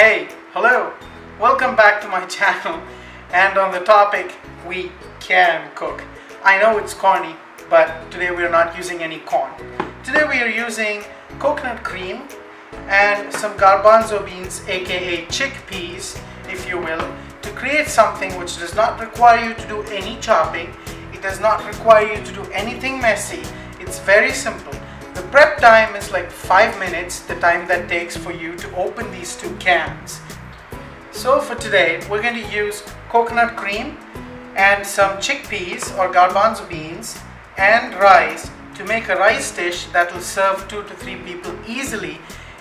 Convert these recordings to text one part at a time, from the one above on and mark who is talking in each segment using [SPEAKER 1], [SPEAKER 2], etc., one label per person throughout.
[SPEAKER 1] Hey, hello, welcome back to my channel, and on the topic, we can cook. I know it's corny, but today we are not using any corn. Today we are using coconut cream and some garbanzo beans, aka chickpeas, if you will, to create something which does not require you to do any chopping. It does not require you to do anything messy. It's very simple. The prep time is like 5 minutes, the time that takes for you to open these two cans. So for today, we're going to use coconut cream and some chickpeas or garbanzo beans and rice to make a rice dish that will serve 2 to 3 people easily.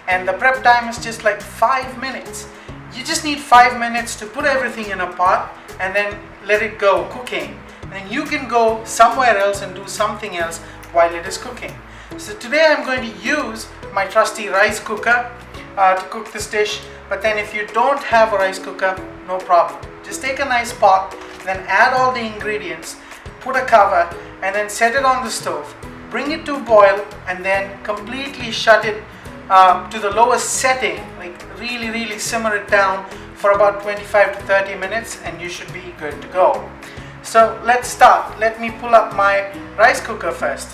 [SPEAKER 1] And the prep time is just like 5 minutes. You just need 5 minutes to put everything in a pot and then let it go cooking. And then you can go somewhere else and do something else while it is cooking. So today I'm going to use my trusty rice cooker to cook this dish. But then if you don't have a rice cooker, no problem. Just take a nice pot, then add all the ingredients, put a cover, and then set it on the stove. Bring it to a boil and then completely shut it to the lowest setting, like really simmer it down for about 25 to 30 minutes and you should be good to go. So let's start. Let me pull up my rice cooker first.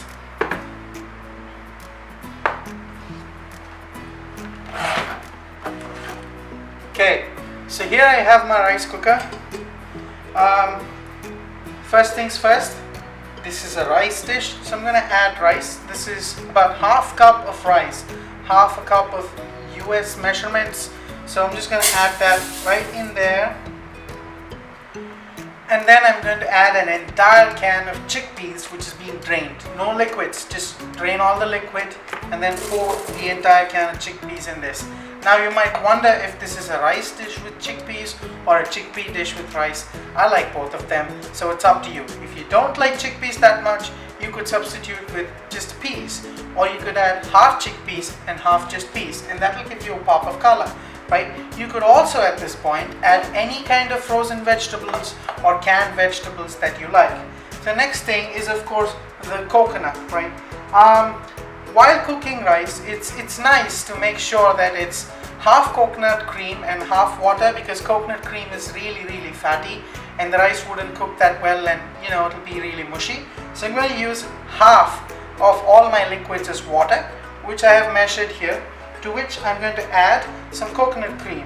[SPEAKER 1] Okay, so here I have my rice cooker. First things first, this is a rice dish, so I'm going to add rice. This is about half cup of rice, half a cup of US measurements. So I'm just going to add that right in there. And then I'm going to add an entire can of chickpeas which is being drained. No liquids, just drain all the liquid and then pour the entire can of chickpeas in this. Now you might wonder if this is a rice dish with chickpeas or a chickpea dish with rice. I like both of them, so it's up to you. If you don't like chickpeas that much, you could substitute with just peas, or you could add half chickpeas and half just peas, and that will give you a pop of color, right? You could also at this point add any kind of frozen vegetables or canned vegetables that you like. The next thing is of course the coconut, right? While cooking rice, it's nice to make sure that it's half coconut cream and half water, because coconut cream is really fatty and the rice wouldn't cook that well and it'll be really mushy. So I'm going to use half of all my liquids as water, which I have measured here, to which I'm going to add some coconut cream.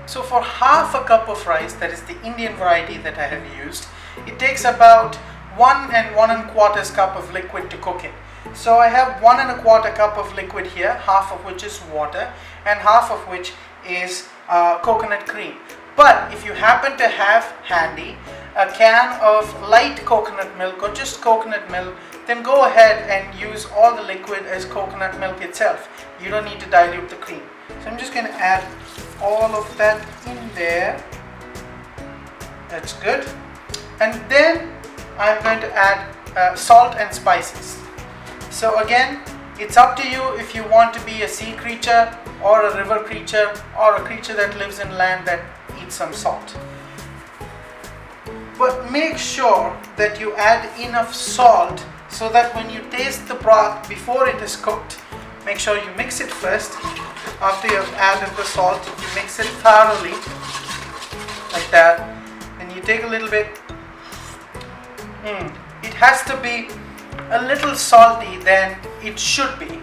[SPEAKER 1] So for half a cup of rice, that is the Indian variety that I have used, it takes about 1 and 1 1/4 cup of liquid to cook it. So I have 1 1/4 cup of liquid here, half of which is water and half of which is coconut cream. But if you happen to have handy a can of light coconut milk or just coconut milk, then go ahead and use all the liquid as coconut milk itself. You don't need to dilute the cream. So I'm just going to add all of that in there. That's good. And then I'm going to add salt and spices. So again, it's up to you if you want to be a sea creature or a river creature or a creature that lives in land that eats some salt. But make sure that you add enough salt so that when you taste the broth before it is cooked, make sure you mix it first. After you have added the salt, you mix it thoroughly like that. Then you take a little bit. It has to be a little salty than it should be.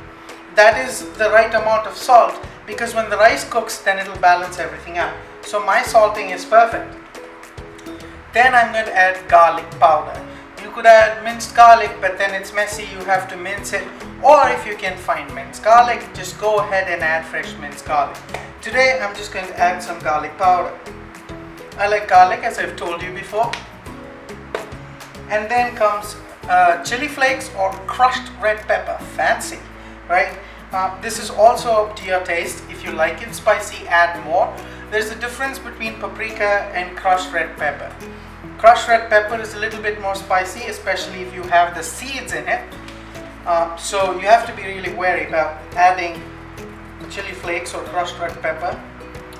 [SPEAKER 1] That is the right amount of salt, because when the rice cooks, then it will balance everything out. So my salting is perfect. Then I'm going to add garlic powder. You could add minced garlic, but then it's messy, you have to mince it. Or if you can find minced garlic, just go ahead and add fresh minced garlic. Today I'm just going to add some garlic powder. I like garlic, as I've told you before. And then comes chili flakes or crushed red pepper. Fancy, right? This is also up to your taste. If you like it spicy, add more. There's a difference between paprika and crushed red pepper. Crushed red pepper is a little bit more spicy, especially if you have the seeds in it. So you have to be really wary about adding chili flakes or crushed red pepper.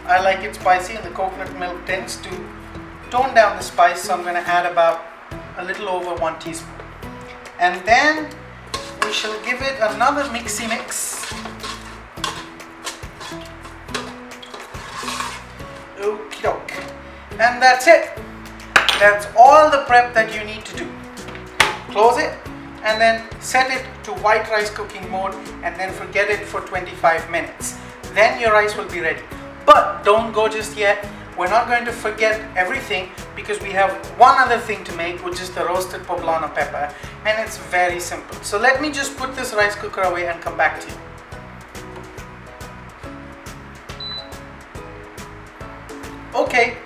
[SPEAKER 1] I like it spicy, and the coconut milk tends to tone down the spice, so I'm going to add about a little over 1 teaspoon. And then we shall give it another mixy mix that's it. That's all the prep that you need to do. Close it and then set it to white rice cooking mode and then forget it for 25 minutes. Then your rice will be ready. But don't go just yet. We're not going to forget everything because we have one other thing to make, which is the roasted poblano pepper, and it's very simple. So let me just put this rice cooker away and come back to you. Okay,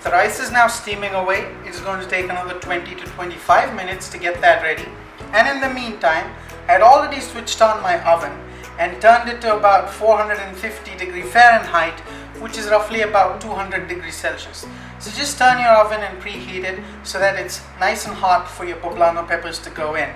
[SPEAKER 1] the rice is now steaming away. It's going to take another 20 to 25 minutes to get that ready. And in the meantime, I had already switched on my oven and turned it to about 450°F, which is roughly about 200°C. So just turn your oven and preheat it so that it's nice and hot for your poblano peppers to go in.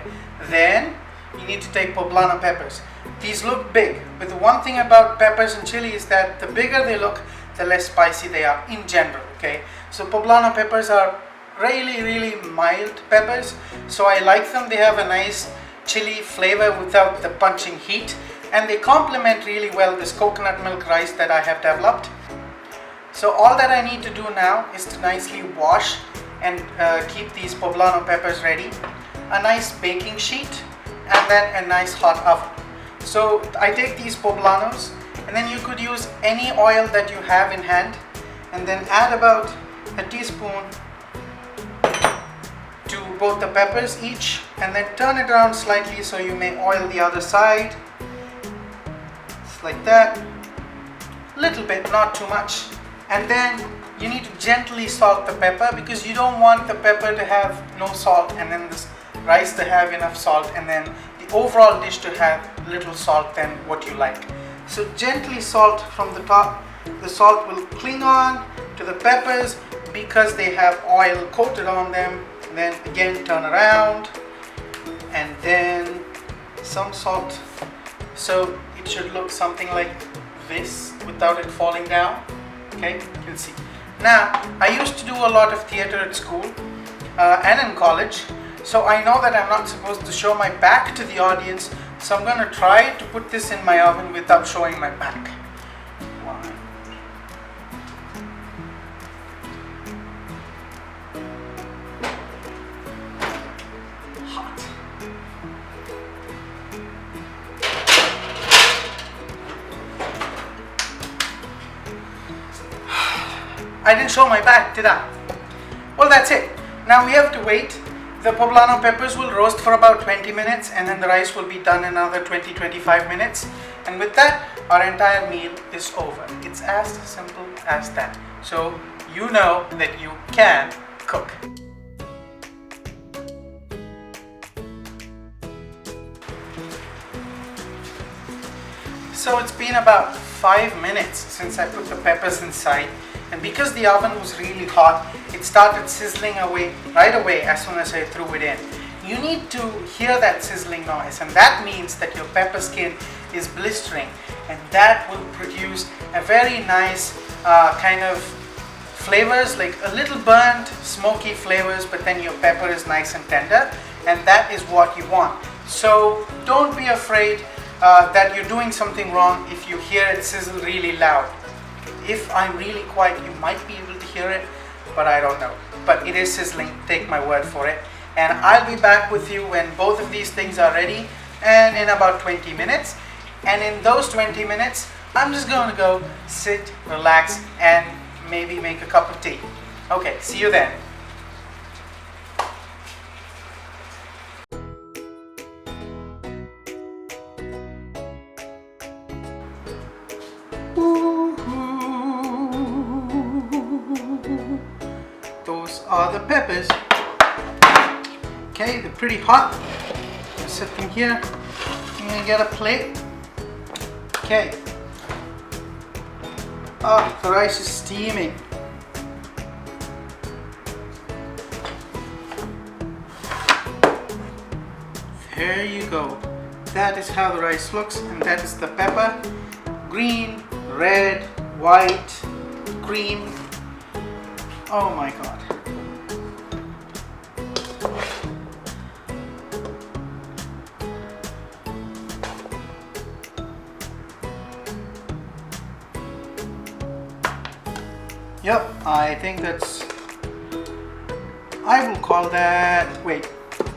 [SPEAKER 1] Then you need to take poblano peppers. These look big, but the one thing about peppers and chili is that the bigger they look, the less spicy they are in general, okay? So poblano peppers are really mild peppers, so I like them. They have a nice chili flavor without the punching heat, and they complement really well this coconut milk rice that I have developed. So all that I need to do now is to nicely wash and keep these poblano peppers ready, a nice baking sheet, and then a nice hot oven. So I take these poblanos, and then you could use any oil that you have in hand, and then add about a teaspoon to both the peppers each, and then turn it around slightly so you may oil the other side. Just like that. Little bit, not too much. And then you need to gently salt the pepper because you don't want the pepper to have no salt and then this rice to have enough salt and then the overall dish to have little salt than what you like. So gently salt from the top. The salt will cling on to the peppers because they have oil coated on them. Then again turn around and then some salt. So it should look something like this without it falling down. Okay, you can see. Now, I used to do a lot of theater at school and in college, so I know that I'm not supposed to show my back to the audience, so I'm going to try to put this in my oven without showing my back. One. Hot. I didn't show my back, did I? Well, that's it. Now we have to wait. The poblano peppers will roast for about 20 minutes and then the rice will be done in another 20-25 minutes. And with that, our entire meal is over. It's as simple as that. So you know that you can cook. So it's been about 5 minutes since I put the peppers inside. And because the oven was really hot, it started sizzling away right away as soon as I threw it in. You need to hear that sizzling noise, and that means that your pepper skin is blistering, and that will produce a very nice kind of flavors, like a little burnt, smoky flavors, but then your pepper is nice and tender, and that is what you want. So don't be afraid that you're doing something wrong if you hear it sizzle really loud. If I'm really quiet, you might be able to hear it, but I don't know. But it is sizzling, take my word for it. And I'll be back with you when both of these things are ready, and in about 20 minutes. And in those 20 minutes, I'm just going to go sit, relax, and maybe make a cup of tea. Okay, see you then. Those are the peppers. Okay, they're pretty hot. I'll set them here. I'm gonna get a plate. Okay. Oh, the rice is steaming. There you go. That is how the rice looks, and that is the pepper. Green, red, white, cream. Oh my god. Yep, I think that's I will call that, wait,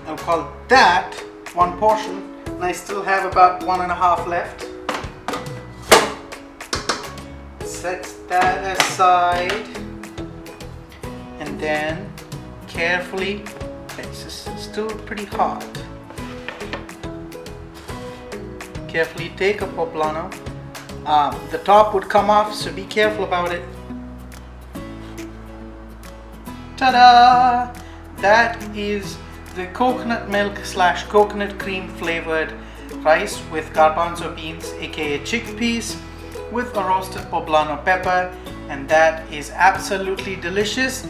[SPEAKER 1] I'll call that one portion, and I still have about 1.5 left. Set that aside, and then carefully, okay, this is still pretty hot. Carefully take a poblano. The top would come off, so be careful about it. Ta-da! That is the coconut milk / coconut cream flavored rice with garbanzo beans, aka chickpeas, with a roasted poblano pepper, and that is absolutely delicious.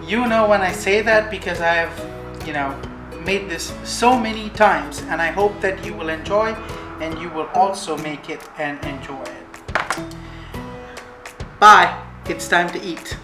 [SPEAKER 1] You know when I say that because I have, made this so many times, and I hope that you will enjoy, and you will also make it and enjoy it. Bye. It's time to eat.